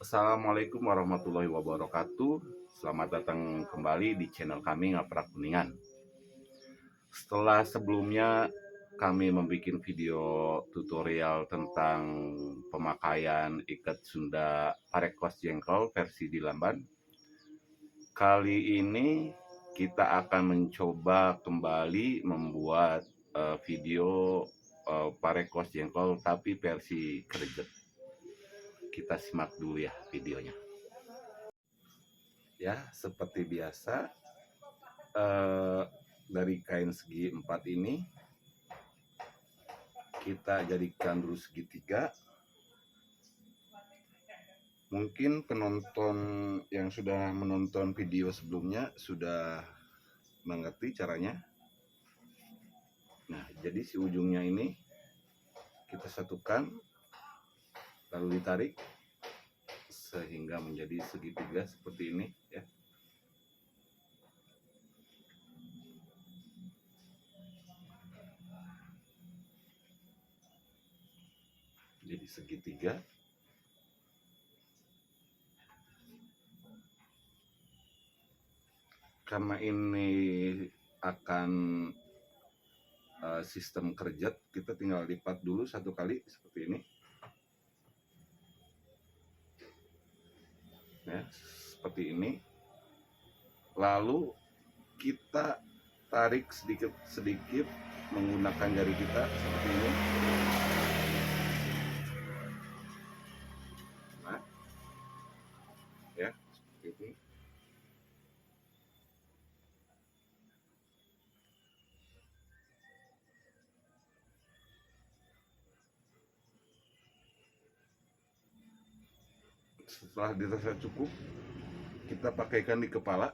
Assalamualaikum warahmatullahi wabarakatuh. Selamat datang kembali di channel kami Ngaprak Kuningan. Setelah sebelumnya kami membuat video tutorial tentang pemakaian ikat Sunda parekos jengkol versi di Lamban. Kali ini kita akan mencoba kembali membuat video parekos jengkol tapi versi krejet. Kita simak dulu ya videonya. Ya, seperti biasa dari kain segi 4 ini kita jadikan dulu segitiga. Mungkin penonton yang sudah menonton video sebelumnya sudah mengerti caranya. Nah, jadi si ujungnya ini kita satukan lalu ditarik sehingga menjadi segitiga seperti ini ya. Jadi segitiga. Karena ini akan sistem kerjet, kita tinggal lipat dulu satu kali seperti ini ya, seperti ini. Lalu kita tarik sedikit menggunakan jari kita seperti ini. Nah, ya seperti ini. Setelah dirasa cukup, kita pakaikan di kepala.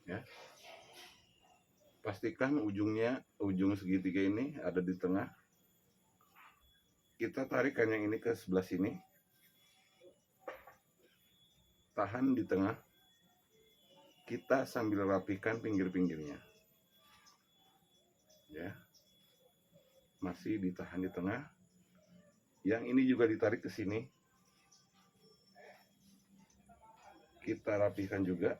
Ya. Pastikan ujung segitiga ini ada di tengah. Kita tarikan yang ini ke sebelah sini. Tahan di tengah. Kita sambil rapikan pinggir-pinggirnya. Ya. Masih ditahan di tengah. Yang ini juga ditarik ke sini. Kita rapikan juga.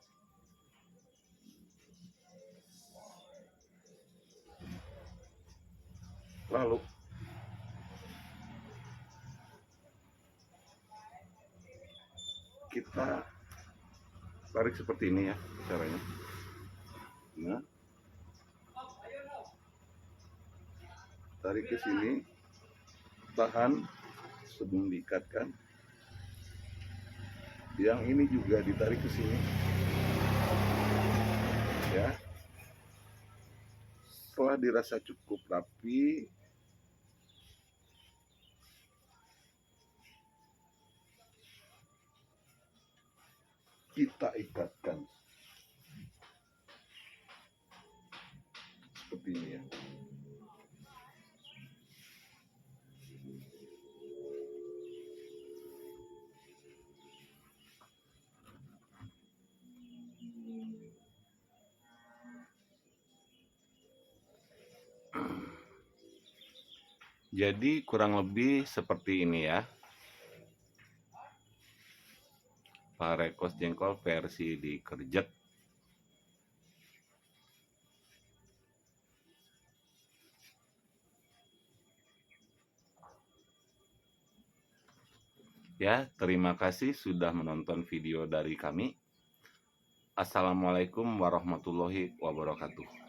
Lalu kita tarik seperti ini ya caranya. Nah, tarik ke sini, tahan sebelum diikatkan. Yang ini juga ditarik ke sini. Ya. Setelah dirasa cukup rapi, kita ikatkan seperti ini ya. Jadi kurang lebih seperti ini ya, parekos jengkol versi dikerjet. Ya, terima kasih sudah menonton video dari kami. Assalamualaikum warahmatullahi wabarakatuh.